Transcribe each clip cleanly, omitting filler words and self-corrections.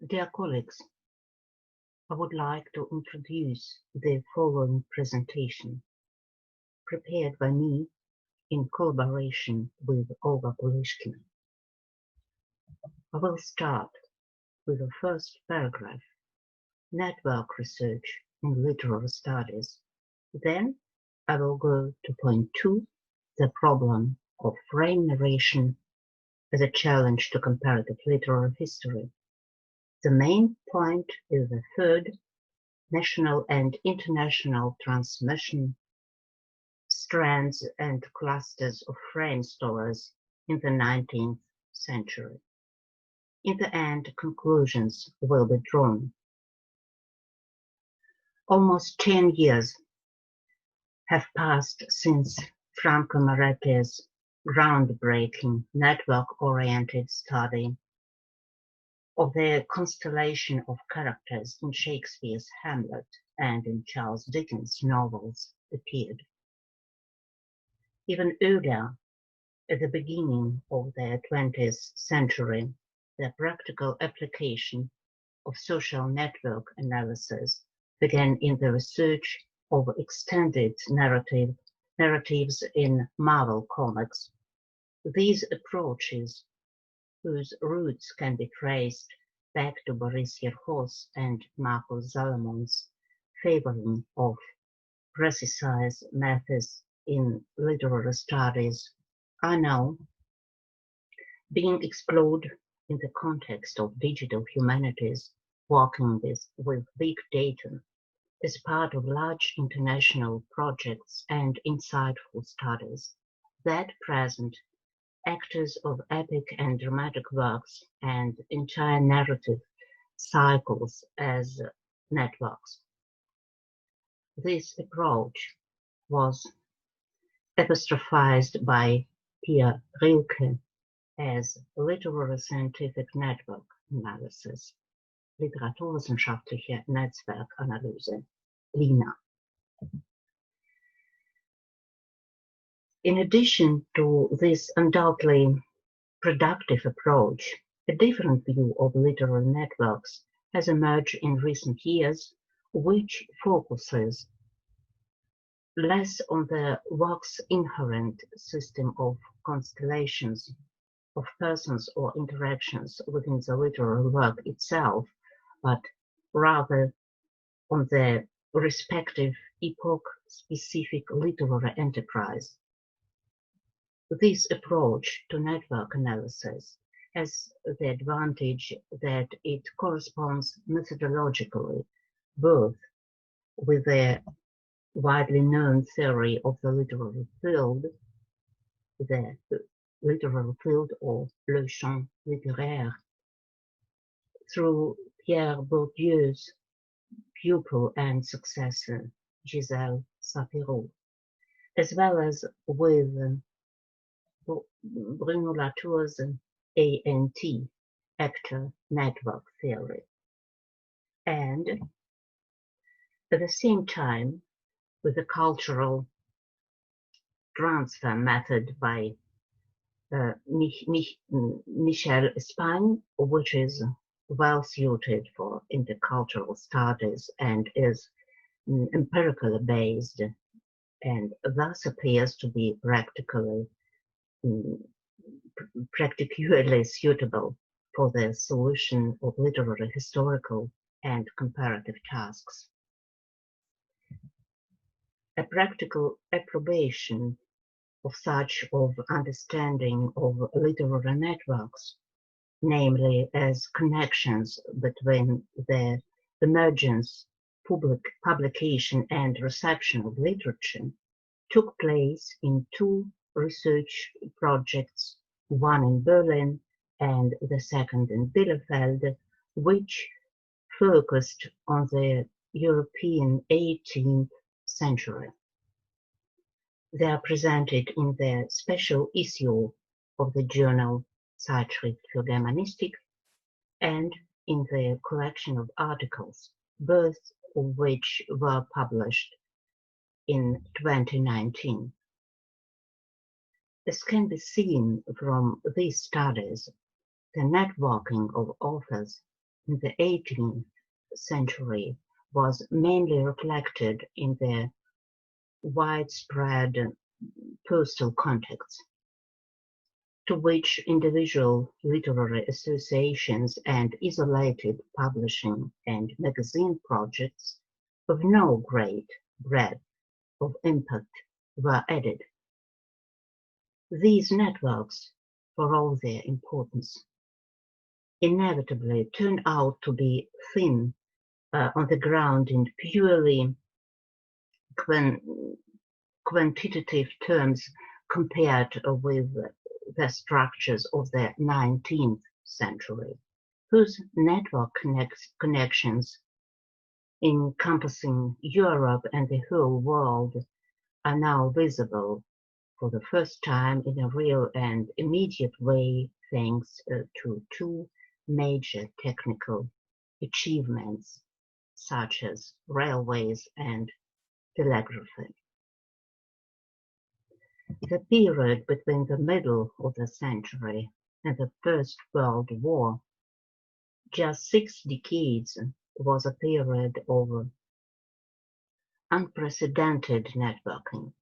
Dear colleagues, I would like to introduce the following presentation, prepared by me in collaboration with Olga Kulishkina. I will start with the first paragraph, network research in literary studies. Then I will go to point 2, the problem of frame narration as a challenge to comparative literary history. The main point is the third, national and international transmission, strands and clusters of frame stories in the 19th century. In the end, conclusions will be drawn. Almost 10 years have passed since Franco Moretti's groundbreaking network-oriented study of the constellation of characters in Shakespeare's Hamlet and in Charles Dickens' novels appeared. Even earlier, at the beginning of the 20th century, the practical application of social network analysis began in the research of extended narratives in Marvel Comics. These approaches, whose roots can be traced back to Boris Yerhos and Marcus Salomon's favoring of precise methods in literary studies, are now being explored in the context of digital humanities working with big data as part of large international projects and insightful studies that present actors of epic and dramatic works and entire narrative cycles as networks. This approach was apostrophized by Pierre Rilke as literary scientific network analysis, literaturwissenschaftliche Netzwerkanalyse, LINA. In addition to this undoubtedly productive approach, a different view of literary networks has emerged in recent years, which focuses less on the work's inherent system of constellations of persons or interactions within the literary work itself, but rather on the respective epoch-specific literary enterprise. This approach to network analysis has the advantage that it corresponds methodologically both with the widely known theory of the literary field or le champ littéraire, through Pierre Bourdieu's pupil and successor, Gisèle Sapiro, as well as with Bruno Latour's ANT, actor network theory. And at the same time, with the cultural transfer method by Michel Espagne, which is well suited for intercultural studies and is empirically based and thus appears to be practically suitable for the solution of literary, historical, and comparative tasks. A practical approbation of such understanding of literary networks, namely as connections between the emergence, publication, and reception of literature, took place in two research projects, one in Berlin and the second in Bielefeld, which focused on the European 18th century. They are presented in the special issue of the journal Zeitschrift für Germanistik and in the collection of articles, both of which were published in 2019. As can be seen from these studies, the networking of authors in the 18th century was mainly reflected in the widespread postal contacts, to which individual literary associations and isolated publishing and magazine projects of no great breadth of impact were added. These networks, for all their importance, inevitably turned out to be thin on the ground in purely quantitative terms compared with the structures of the 19th century, whose network connections encompassing Europe and the whole world are now visible for the first time in a real and immediate way thanks to two major technical achievements such as railways and telegraphy. The period between the middle of the century and the First World War, just 6 decades, was a period of unprecedented networking.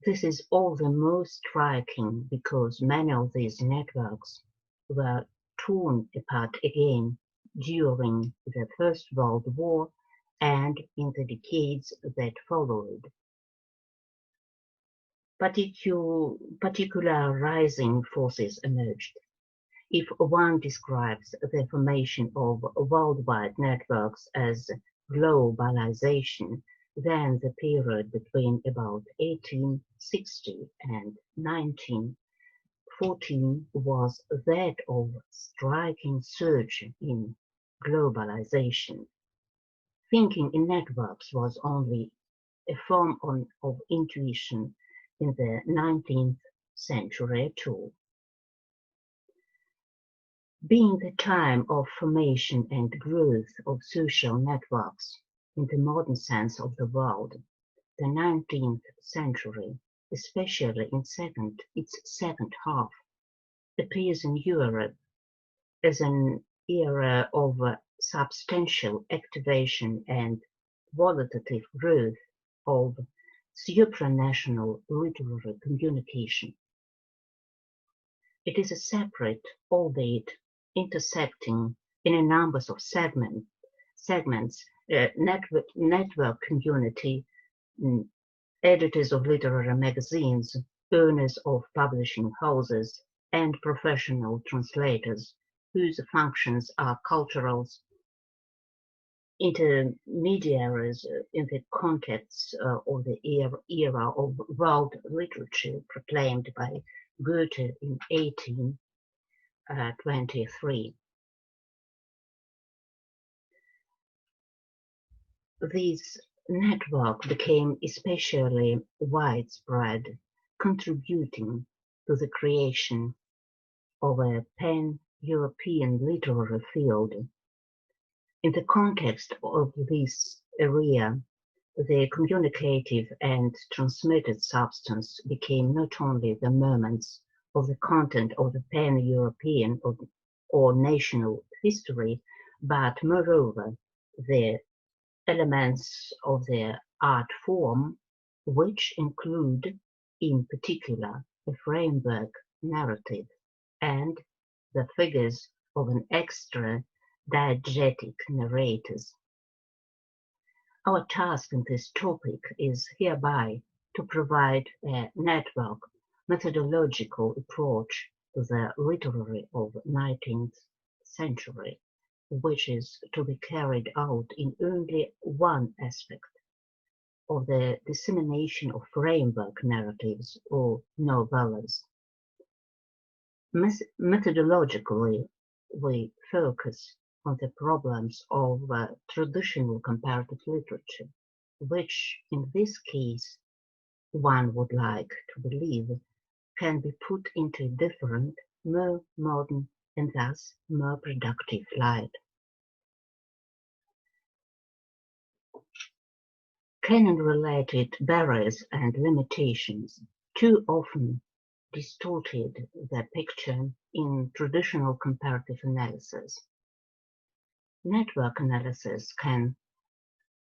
This is all the more striking because many of these networks were torn apart again during the First World War and in the decades that followed. Particularizing forces emerged. If one describes the formation of worldwide networks as globalization, then the period between about 1860 and 1914 was that of striking surge in globalization. Thinking in networks was only a form of intuition in the 19th century at all. Being the time of formation and growth of social networks in the modern sense of the word, the 19th century, especially in its second half, appears in Europe as an era of substantial activation and qualitative growth of supranational literary communication. It is a separate, albeit intersecting in a number of segments, network community, editors of literary magazines, owners of publishing houses, and professional translators, whose functions are cultural intermediaries in the context of the era of world literature proclaimed by Goethe in 1823. This network became especially widespread, contributing to the creation of a pan-European literary field. In the context of this area, the communicative and transmitted substance became not only the moments of the content of the pan-European or national history, but moreover the elements of the art form, which include, in particular, a framework narrative and the figures of an extra diegetic narrators. Our task in this topic is hereby to provide a network methodological approach to the literary of 19th century, which is to be carried out in only one aspect of the dissemination of framework narratives or novellas. Methodologically, we focus on the problems of traditional comparative literature, which in this case, one would like to believe, can be put into a different, more modern, and thus more productive light. Canon-related barriers and limitations too often distorted the picture in traditional comparative analysis. network analysis can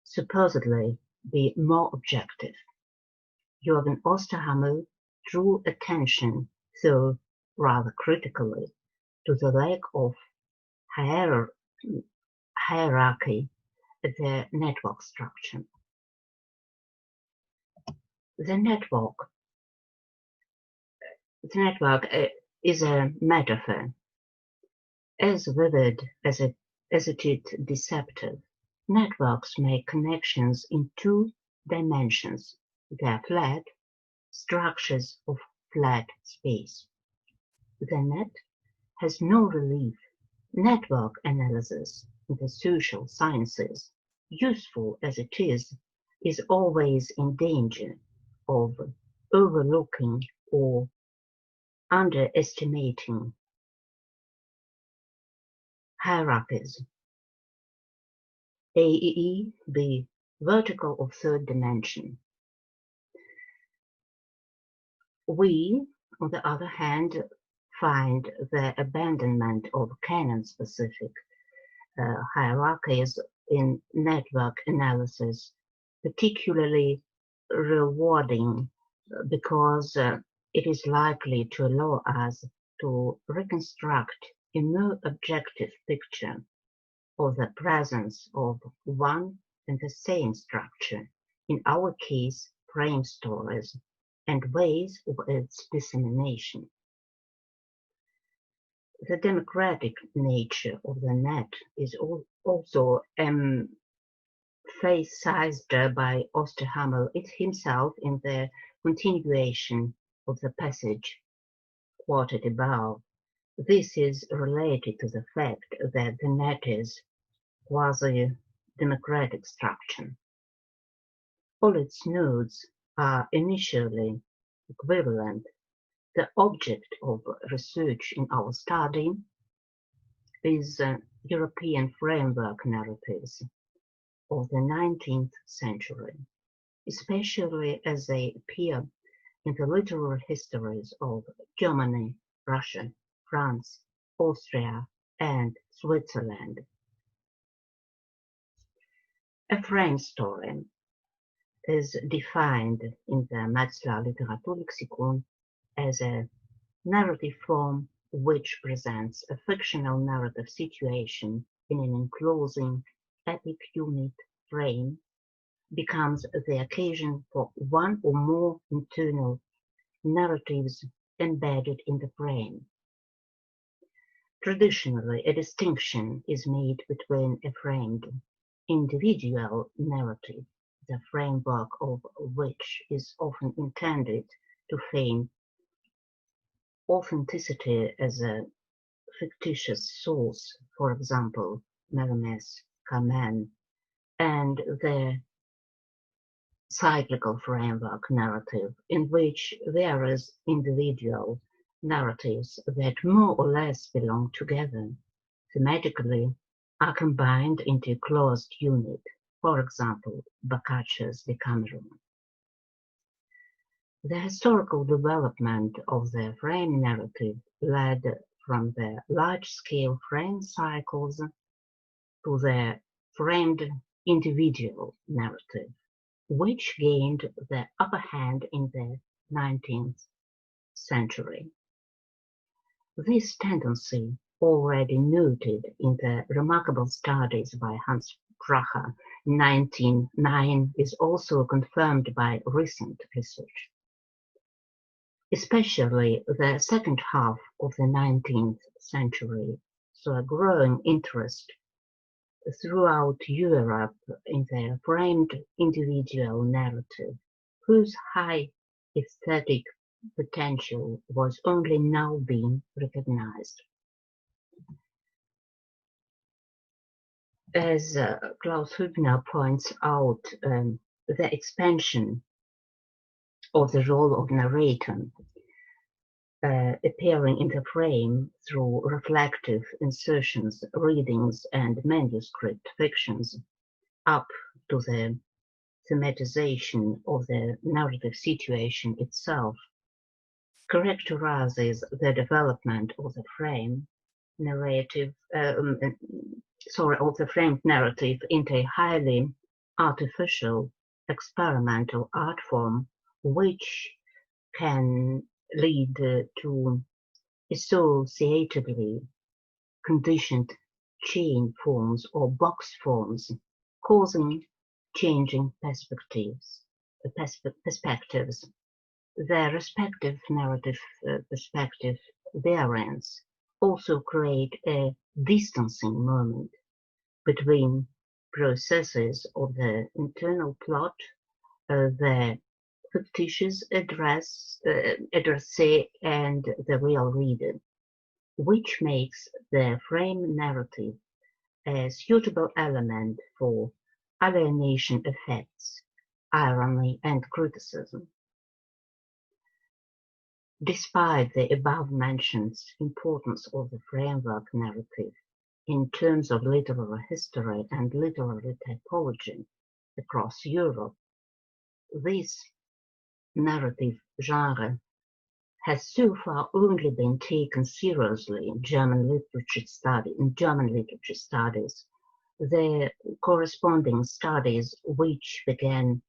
supposedly be more objective. Jürgen Osterhammer drew attention, though rather critically, to the lack of hierarchy in the network structure. The network is a metaphor, as vivid as it is deceptive. Networks make connections in two dimensions. They are flat, structures of flat space. The net has no relief. Network analysis in the social sciences, useful as it is always in danger of overlooking or underestimating hierarchies, i.e. the vertical or third dimension. We, on the other hand, find the abandonment of canon-specific hierarchies in network analysis particularly rewarding because it is likely to allow us to reconstruct a more objective picture of the presence of one and the same structure, in our case, frame stories, and ways of its dissemination. The democratic nature of the net is also emphasized by Osterhammer himself in the continuation of the passage quoted above. This is related to the fact that the net is quasi-democratic structure. All its nodes are initially equivalent. The object of research in our study is European framework narratives of the 19th century, especially as they appear in the literary histories of Germany, Russia, France, Austria, and Switzerland. A frame story is defined in the Metzler Literaturlexikon as a narrative form which presents a fictional narrative situation in an enclosing epic unit frame, becomes the occasion for one or more internal narratives embedded in the frame. Traditionally, a distinction is made between a framed individual narrative, the framework of which is often intended to feign authenticity as a fictitious source, for example, Melames, Carmen, and the cyclical framework narrative, in which various individual narratives that more or less belong together thematically are combined into a closed unit, for example, Boccaccio's Decameron. The historical development of the frame narrative led from the large-scale frame cycles to the framed individual narrative, which gained the upper hand in the 19th century. This tendency, already noted in the remarkable studies by Hans Bracher in 1909, is also confirmed by recent research. Especially the second half of the 19th century saw a growing interest throughout Europe in the framed individual narrative, whose high aesthetic potential was only now being recognized. As Klaus Hübner points out, the expansion of the role of narrator appearing in the frame through reflective insertions, readings, and manuscript fictions, up to the thematization of the narrative situation itself, characterizes the development of the frame narrative, of the framed narrative into a highly artificial, experimental art form, which can lead to associatively conditioned chain forms or box forms, causing changing perspectives. Their respective narrative perspective variants also create a distancing moment between processes of the internal plot, the fictitious addressee, and the real reader, which makes the frame narrative a suitable element for alienation effects, irony, and criticism. Despite the above-mentioned importance of the framework narrative in terms of literary history and literary typology across Europe, this narrative genre has so far only been taken seriously in German literature studies, the corresponding studies which began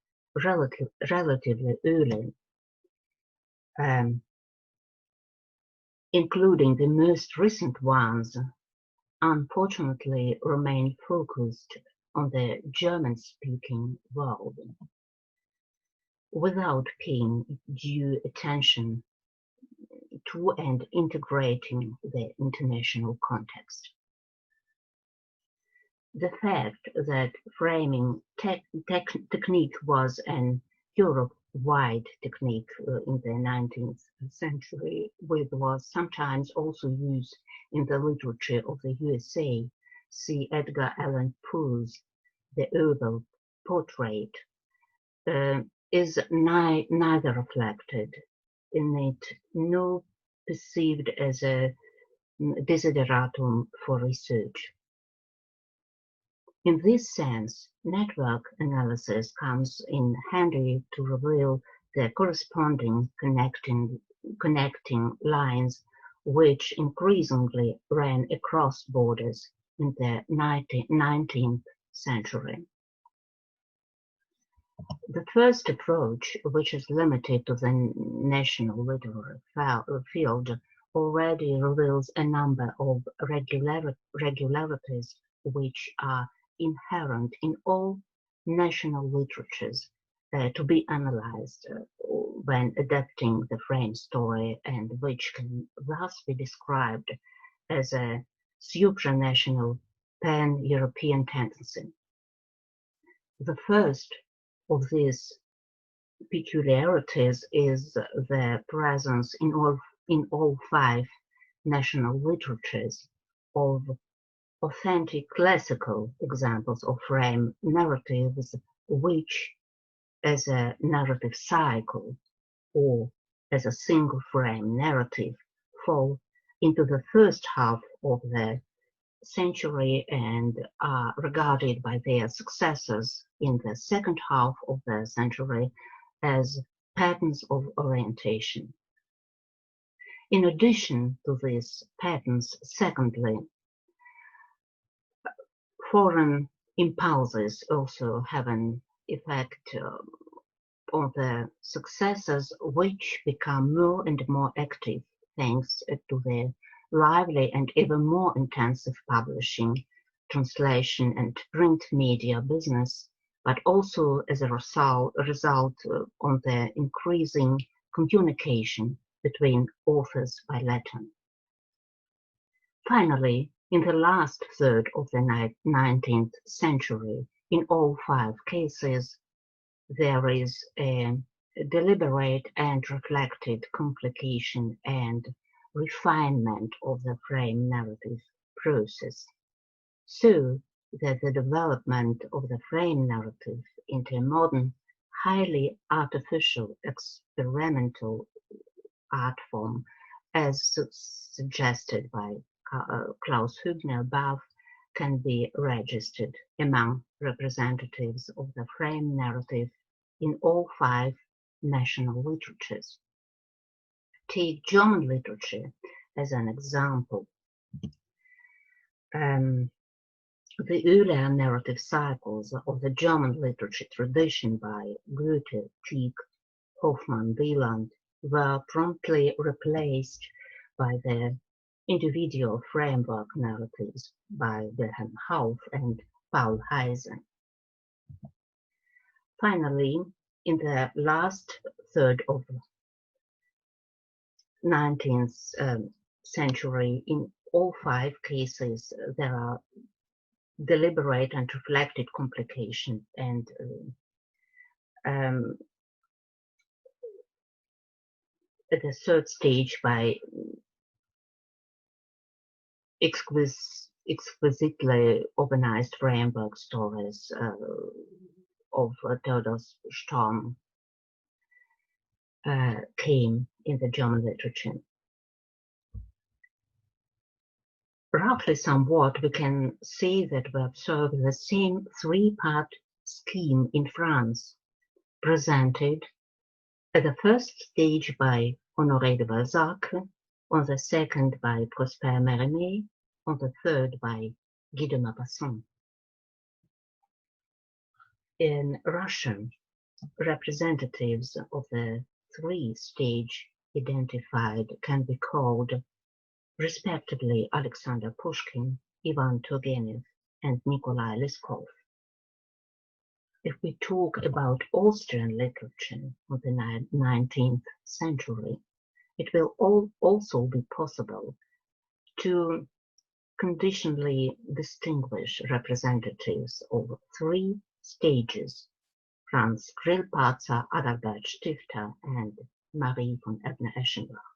relatively early, including the most recent ones, unfortunately remain focused on the German-speaking world, without paying due attention to and integrating the international context. The fact that framing technique was an Europe-wide technique in the 19th century, which was sometimes also used in the literature of the USA, see Edgar Allan Poe's The Oval Portrait, is neither reflected in it nor perceived as a desideratum for research. In this sense, network analysis comes in handy to reveal the corresponding connecting lines which increasingly ran across borders in the 19th century. The first approach, which is limited to the national literary field, already reveals a number of regularities which are inherent in all national literatures to be analyzed when adapting the frame story, and which can thus be described as a supranational pan-European tendency. The first of these peculiarities is the presence in all five national literatures of authentic classical examples of frame narratives which, as a narrative cycle or as a single frame narrative, fall into the first half of the century and are regarded by their successors in the second half of the century as patterns of orientation. In addition to these patterns, secondly, foreign impulses also have an effect on the successors, which become more and more active thanks to the lively and ever more intensive publishing, translation, and print media business, but also as a result on the increasing communication between authors by letter. Finally, in the last third of the 19th century, in all five cases, there is a deliberate and reflected complication and refinement of the frame narrative process, so that the development of the frame narrative into a modern, highly artificial, experimental art form, as suggested by Klaus Hübner above, can be registered among representatives of the frame narrative in all five national. Take German literature as an example. The earlier narrative cycles of the German literature tradition by Goethe, Tieck, Hoffmann, Wieland were promptly replaced by the individual framework narratives by Wilhelm Hauff and Paul Heyse. Finally, in the last third of the 19th century, in all 5 cases, there are deliberate and reflected complication and at the third stage by exquisitely organized framework stories of Theodor Storm came in the German literature. Roughly somewhat, we can say that we observe the same 3-part scheme in France, presented at the first stage by Honoré de Balzac, on the second by Prosper Mérimée, on the third by Guy de Maupassant. In Russian, representatives of the 3-stage identified can be called respectively Alexander Pushkin, Ivan Turgenev, and Nikolai Leskov. If we talk about Austrian literature of the 19th century, it will also be possible to conditionally distinguish representatives of 3 stages: Franz Grillparzer, Adalbert Stifter, and Marie von Ebner-Eschenbach.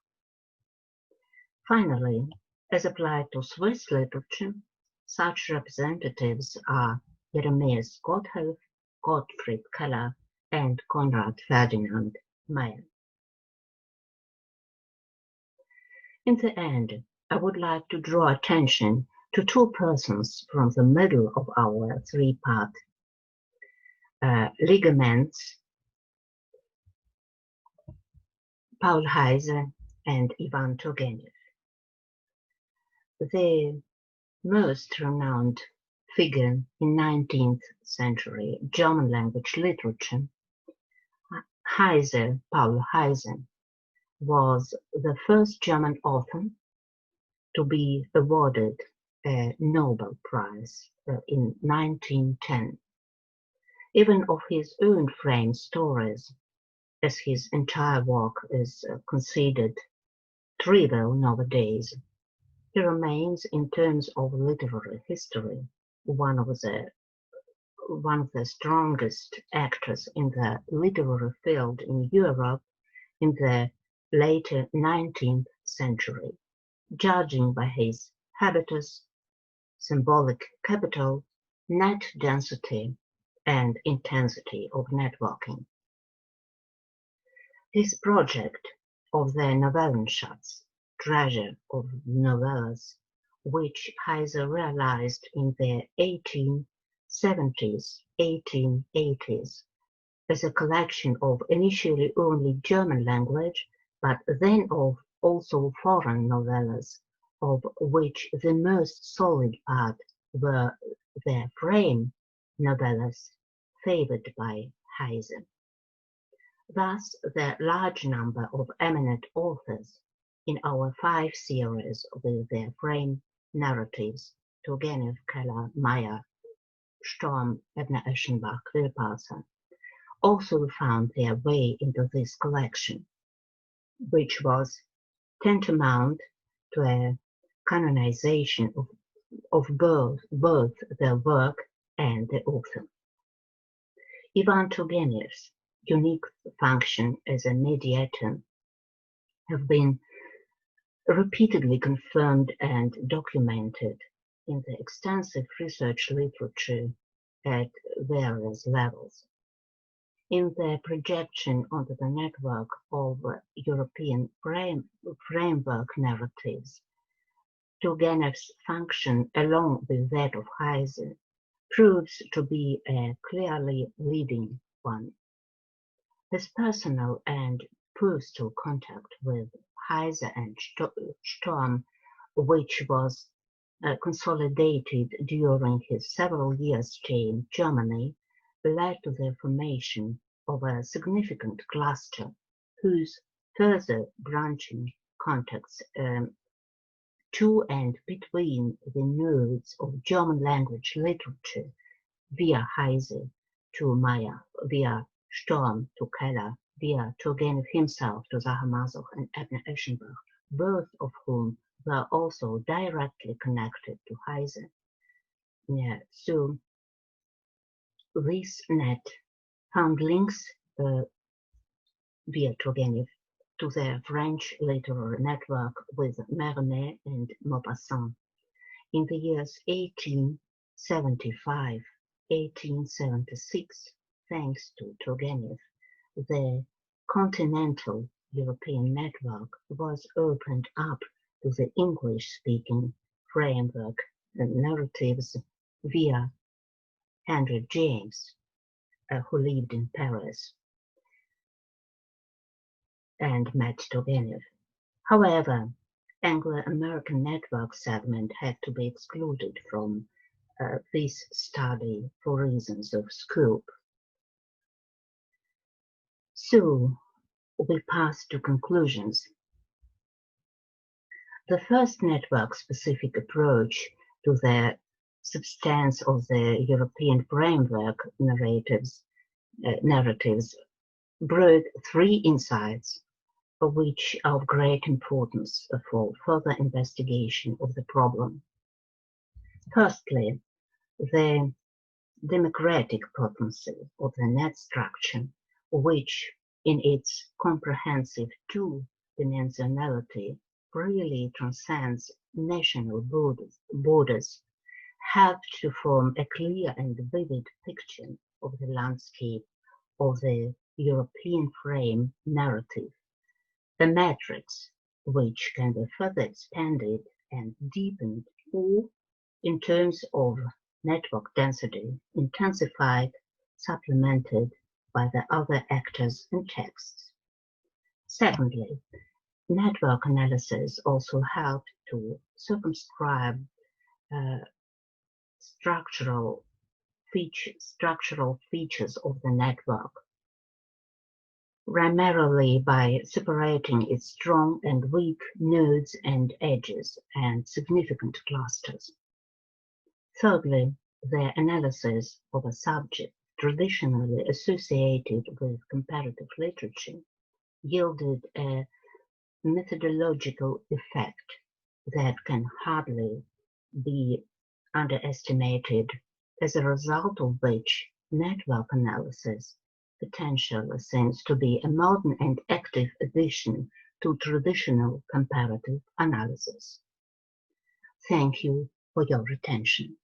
Finally, as applied to Swiss literature, such representatives are Jeremias Gotthelf, Gottfried Keller, and Konrad Ferdinand Meyer. In the end, I would like to draw attention to 2 persons from the middle of our 3-part ligaments, Paul Heyse and Ivan Turgenev. The most renowned figure in 19th century German language literature, Heyse, Paul Heyse, was the first German author to be awarded a Nobel Prize in 1910. Even of his own framed stories, as his entire work is considered trivial nowadays, he remains, in terms of literary history, one of the strongest actors in the literary field in Europe in the later 19th century, judging by his habitus, symbolic capital, net density, and intensity of networking. His project of the Novellenschatz, treasure of novellas, which Heyse realized in the 1870s, 1880s, as a collection of initially only German language, but then of also foreign novellas, of which the most solid part were the frame novellas favored by Heyse. Thus, the large number of eminent authors in our 5 series with their frame narratives, Turgenev, Keller, Meyer, Storm, Ebner-Eschenbach, Grillparzer, also found their way into this collection, which was tantamount to a canonization of both the work and the author. Ivan Turgenev's unique function as a mediator have been repeatedly confirmed and documented in the extensive research literature at various levels. In the projection onto the network of European framework narratives, Turgenev's function, along with that of Heyse, proves to be a clearly leading one. His personal and postal contact with Heyse and Storm, which was consolidated during his several years stay in Germany, led to the formation of a significant cluster whose further branching contacts to and between the nodes of German language literature via Heyse to Meyer, via Storm to Keller, via Turgenev himself to Zahamazov and Abner Eschenbach, both of whom were also directly connected to Heyse. Yeah, so this net found links via Turgenev to the French literary network with Marnet and Maupassant. In the years 1875, 1876, thanks to Turgenev, the continental European network was opened up to the English-speaking framework and narratives via Henry James, who lived in Paris and met Turgenev. However, Anglo-American network segment had to be excluded from this study for reasons of scope. So, we pass to conclusions. The first network-specific approach to the substance of the European framework narratives brought three insights, which are of great importance for further investigation of the problem. Firstly, the democratic potency of the net structure, which in its comprehensive two-dimensionality really transcends national borders, helped to form a clear and vivid picture of the landscape of the European frame narrative, a matrix which can be further expanded and deepened or, in terms of network density, intensified, supplemented by the other actors and texts. Secondly, network analysis also helped to circumscribe structural features of the network, primarily by separating its strong and weak nodes and edges and significant clusters. Thirdly, the analysis of a subject traditionally associated with comparative literature yielded a methodological effect that can hardly be underestimated, as a result of which network analysis potentially seems to be a modern and active addition to traditional comparative analysis. Thank you for your attention.